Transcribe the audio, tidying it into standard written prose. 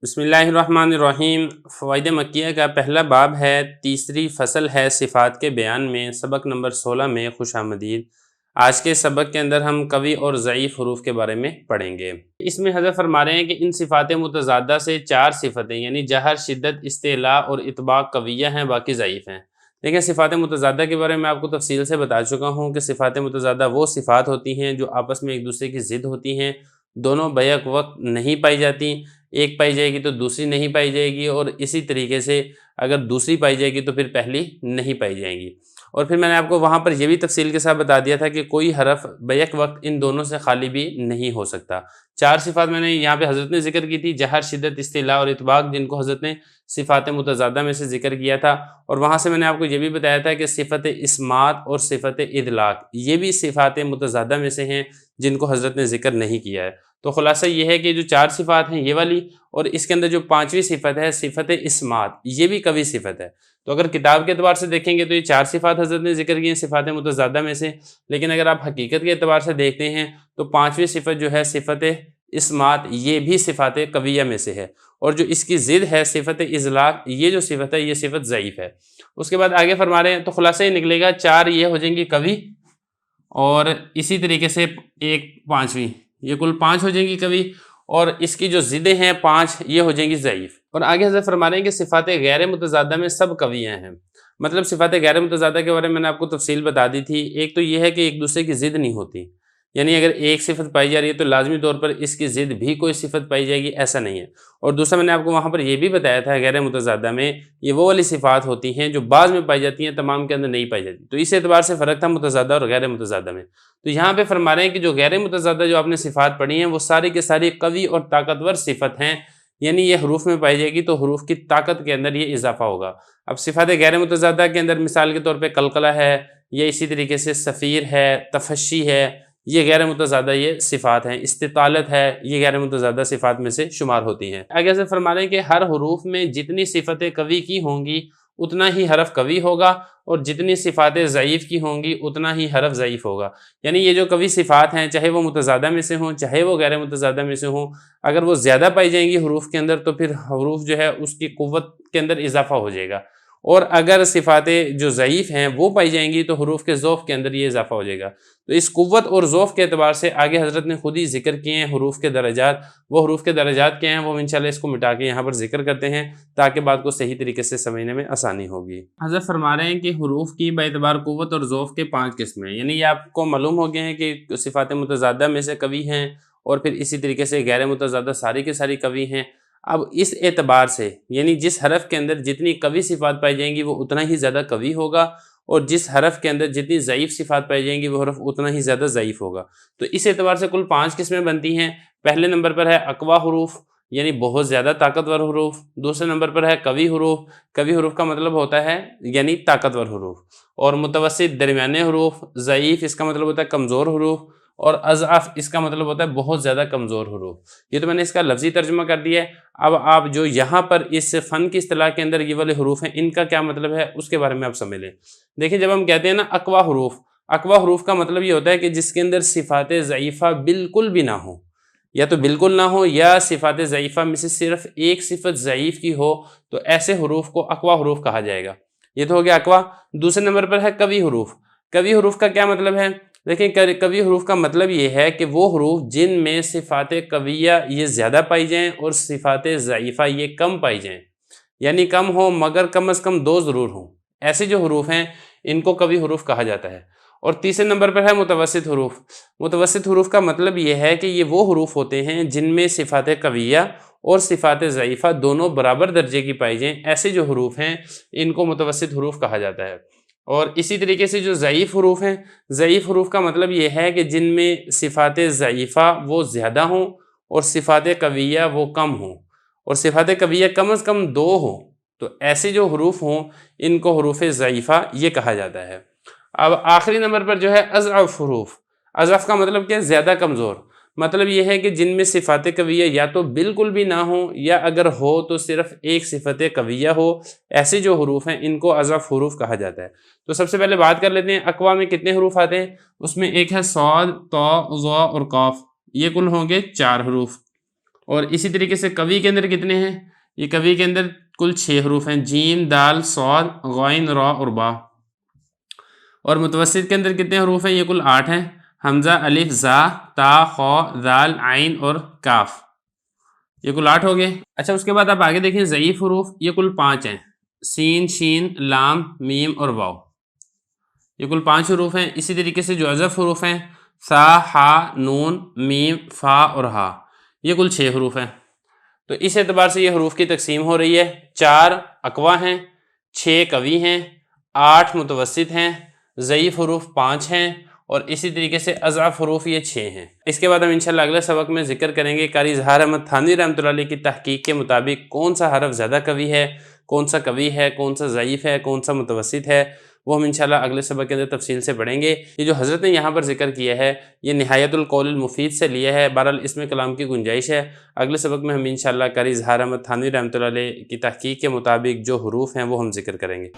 بسم اللہ الرحمن الرحیم۔ فوائد مکیہ کا پہلا باب ہے، تیسری فصل ہے صفات کے بیان میں، سبق نمبر 16 میں خوش آمدید۔ آج کے سبق کے اندر ہم قوی اور ضعیف حروف کے بارے میں پڑھیں گے۔ اس میں حضرت فرما رہے ہیں کہ ان صفات متضادہ سے 4 صفتیں یعنی جہر، شدت، استعلاء اور اطباق قویہ ہیں، باقی ضعیف ہیں۔ لیکن صفات متضادہ کے بارے میں آپ کو تفصیل سے بتا چکا ہوں کہ صفات متضادہ وہ صفات ہوتی ہیں جو آپس میں ایک دوسرے کی ضد ہوتی ہیں، دونوں بیک وقت نہیں پائی جاتی، ایک پائی جائے گی تو دوسری نہیں پائی جائے گی، اور اسی طریقے سے اگر دوسری پائی جائے گی تو پھر پہلی نہیں پائی جائیں گی۔ اور پھر میں نے آپ کو وہاں پر یہ بھی تفصیل کے ساتھ بتا دیا تھا کہ کوئی حرف بیک وقت ان دونوں سے خالی بھی نہیں ہو سکتا۔ 4 صفات میں نے یہاں پہ حضرت نے ذکر کی تھی، جہر، شدت، استعلاء اور اطباق، جن کو حضرت نے صفات متضادہ میں سے ذکر کیا تھا۔ اور وہاں سے میں نے آپ کو یہ بھی بتایا تھا کہ صفت اسمات اور صفت ادلاق یہ بھی صفات متضادہ میں سے ہیں جن کو حضرت نے ذکر نہیں کیا ہے۔ تو خلاصہ یہ ہے کہ جو 4 صفات ہیں یہ والی، اور اس کے اندر جو 5ویں صفت ہے صفت اسمات، یہ بھی قوی صفت ہے۔ تو اگر کتاب کے اعتبار سے دیکھیں گے تو یہ 4 صفات حضرت نے ذکر کی ہیں صفات متضادہ میں سے، لیکن اگر آپ حقیقت کے اعتبار سے دیکھتے ہیں تو 5ویں صفت جو ہے صفت اسمات، یہ بھی صفات قویہ میں سے ہے، اور جو اس کی ضد ہے صفت اطلاق، یہ جو صفت ہے یہ صفت ضعیف ہے۔ اس کے بعد آگے فرما رہے ہیں، تو خلاصہ یہ نکلے گا 4 یہ ہو جائیں گی قوی، اور اسی طریقے سے ایک 5ویں، یہ کل 5 ہو جائیں گی قوی، اور اس کی جو ضدیں ہیں 5 یہ ہو جائیں گی ضعیف۔ اور آگے حضرت فرما رہے ہیں کہ صفات غیر متضادہ میں سب قویہ ہیں۔ مطلب صفات غیر متضادہ کے بارے میں نے آپ کو تفصیل بتا دی تھی۔ ایک تو یہ ہے کہ ایک دوسرے کی ضد نہیں ہوتی، یعنی اگر ایک صفت پائی جا رہی ہے تو لازمی طور پر اس کی ضد بھی کوئی صفت پائی جائے گی، ایسا نہیں ہے۔ اور دوسرا میں نے آپ کو وہاں پر یہ بھی بتایا تھا، غیر متضادہ میں یہ وہ والی صفات ہوتی ہیں جو بعض میں پائی جاتی ہیں، تمام کے اندر نہیں پائی جاتی۔ تو اس اعتبار سے فرق تھا متضادہ اور غیر متضادہ میں۔ تو یہاں پہ فرما رہے ہیں کہ جو غیر متضادہ جو آپ نے صفات پڑھی ہیں وہ ساری کے ساری قوی اور طاقتور صفت ہیں، یعنی یہ حروف میں پائی جائے گی تو حروف کی طاقت کے اندر یہ اضافہ ہوگا۔ اب صفات غیر متضادہ کے اندر مثال کے طور پہ قلقلہ ہے، یا اسی طریقے سے صفیر ہے، تفشی ہے، یہ غیر متضادہ یہ صفات ہیں۔ استطالت ہے، یہ غیر متضادہ صفات میں سے شمار ہوتی ہیں۔ آگے سے فرما رہے ہیں کہ ہر حروف میں جتنی صفتیں قوی کی ہوں گی اتنا ہی حرف قوی ہوگا، اور جتنی صفات ضعیف کی ہوں گی اتنا ہی حرف ضعیف ہوگا۔ یعنی یہ جو قوی صفات ہیں، چاہے وہ متضادہ میں سے ہوں چاہے وہ غیر متضادہ میں سے ہوں، اگر وہ زیادہ پائی جائیں گی حروف کے اندر تو پھر حروف جو ہے اس کی قوت کے اندر اضافہ ہو جائے گا، اور اگر صفات جو ضعیف ہیں وہ پائی جائیں گی تو حروف کے ضعف کے اندر یہ اضافہ ہو جائے گا۔ تو اس قوت اور ضعف کے اعتبار سے آگے حضرت نے خود ہی ذکر کیے ہیں حروف کے درجات۔ وہ حروف کے درجات کیا ہیں وہ انشاءاللہ اس کو مٹا کے یہاں پر ذکر کرتے ہیں تاکہ بات کو صحیح طریقے سے سمجھنے میں آسانی ہوگی۔ حضرت فرما رہے ہیں کہ حروف کی باعتبار قوت اور ضعف کے 5 قسمیں، یعنی یہ آپ کو معلوم ہو گئے ہیں کہ صفات متضادہ میں سے قوی ہیں، اور پھر اسی طریقے سے غیر متضادہ ساری کے ساری قوی ہیں۔ اب اس اعتبار سے یعنی جس حرف کے اندر جتنی قوی صفات پائی جائیں گی وہ اتنا ہی زیادہ قوی ہوگا، اور جس حرف کے اندر جتنی ضعیف صفات پائی جائیں گی وہ حرف اتنا ہی زیادہ ضعیف ہوگا۔ تو اس اعتبار سے کل 5 قسمیں بنتی ہیں۔ پہلے نمبر پر ہے اقوی حروف، یعنی بہت زیادہ طاقتور حروف۔ دوسرے نمبر پر ہے قوی حروف، قوی حروف کا مطلب ہوتا ہے یعنی طاقتور حروف، اور متوسط درمیانے حروف۔ ضعیف اس کا مطلب ہوتا ہے کمزور حروف، اور اضعف اس کا مطلب ہوتا ہے بہت زیادہ کمزور حروف۔ یہ تو میں نے اس کا لفظی ترجمہ کر دیا ہے۔ اب آپ جو یہاں پر اس فن کی اصطلاح کے اندر یہ والے حروف ہیں ان کا کیا مطلب ہے اس کے بارے میں آپ سمجھ لیں۔ دیکھیں جب ہم کہتے ہیں نا اقوی حروف، اقوی حروف کا مطلب یہ ہوتا ہے کہ جس کے اندر صفات ضعیفہ بالکل بھی نہ ہو، یا تو بالکل نہ ہو یا صفات ضعیفہ میں سے صرف ایک صفت ضعیف کی ہو، تو ایسے حروف کو اقوی حروف کہا جائے گا۔ یہ تو ہو گیا اقوی۔ دوسرے نمبر پر ہے قوی حروف۔ قوی حروف کا کیا مطلب ہے؟ دیکھیں قوی حروف کا مطلب یہ ہے کہ وہ حروف جن میں صفات قویہ یہ زیادہ پائی جائیں اور صفات ضعیفہ یہ کم پائی جائیں، یعنی کم ہو مگر کم از کم 2 ضرور ہوں، ایسے جو حروف ہیں ان کو قوی حروف کہا جاتا ہے۔ اور تیسرے نمبر پر ہے متوسط حروف۔ متوسط حروف کا مطلب یہ ہے کہ یہ وہ حروف ہوتے ہیں جن میں صفات قویہ اور صفات ضعیفہ دونوں برابر درجے کی پائی جائیں، ایسے جو حروف ہیں ان کو متوسط حروف کہا جاتا ہے۔ اور اسی طریقے سے جو ضعیف حروف ہیں، ضعیف حروف کا مطلب یہ ہے کہ جن میں صفات ضعیفہ وہ زیادہ ہوں اور صفات قویہ وہ کم ہوں، اور صفات قویہ کم از کم 2 ہوں، تو ایسے جو حروف ہوں ان کو حروف ضعیفہ یہ کہا جاتا ہے۔ اب آخری نمبر پر جو ہے اضعف حروف. اضعف کا مطلب کیا ہے؟ زیادہ کمزور. مطلب یہ ہے کہ جن میں صفات قویہ یا تو بالکل بھی نہ ہوں یا اگر ہو تو صرف ایک صفت قویہ ہو. ایسے جو حروف ہیں ان کو اضعف حروف کہا جاتا ہے. تو سب سے پہلے بات کر لیتے ہیں اقوا میں کتنے حروف آتے ہیں. اس میں ایک ہے صاد، طا، ظا اور قاف، یہ کل ہوں گے 4 حروف. اور اسی طریقے سے قوی کے اندر کتنے ہیں؟ یہ قوی کے اندر کل 6 حروف ہیں، جیم، دال، صاد، غین، را اور با. اور متوسط کے اندر کتنے حروف ہیں؟ یہ کل 8 ہیں، حمزہ، الف، زا، تا، خا، دال، عین اور کاف. یہ کل 8 ہو گئے. اچھا اس کے بعد آپ آگے دیکھیں ضعیف حروف، یہ کل 5 ہیں، سین، شین، لام، میم اور واو. یہ کل 5 حروف ہیں. اسی طریقے سے جو اضعف حروف ہیں سا، ہا، نون، میم، فا اور ہا، یہ کل 6 حروف ہیں. تو اس اعتبار سے یہ حروف کی تقسیم ہو رہی ہے، 4 اقوا ہیں، 6 قوی ہیں، 8 متوسط ہیں، ضعیف حروف 5 ہیں اور اسی طریقے سے اضعف حروف یہ 6 ہیں. اس کے بعد ہم انشاءاللہ اگلے سبق میں ذکر کریں گے قاری اظہار احمد تھانوی رحمۃ اللہ علیہ کی تحقیق کے مطابق کون سا حرف زیادہ قوی ہے، کون سا قوی ہے، کون سا ضعیف ہے، کون سا متوسط ہے. وہ ہم انشاءاللہ اگلے سبق کے اندر تفصیل سے پڑھیں گے. یہ جو حضرت نے یہاں پر ذکر کیا ہے یہ نہایت القول المفید سے لیا ہے، بہرحال اس میں کلام کی گنجائش ہے. اگلے سبق میں ہم انشاءاللہ قاری اظہار احمد تھانوی رحمۃ اللہ علیہ کی تحقیق کے مطابق جو حروف ہیں وہ ہم ذکر کریں گے.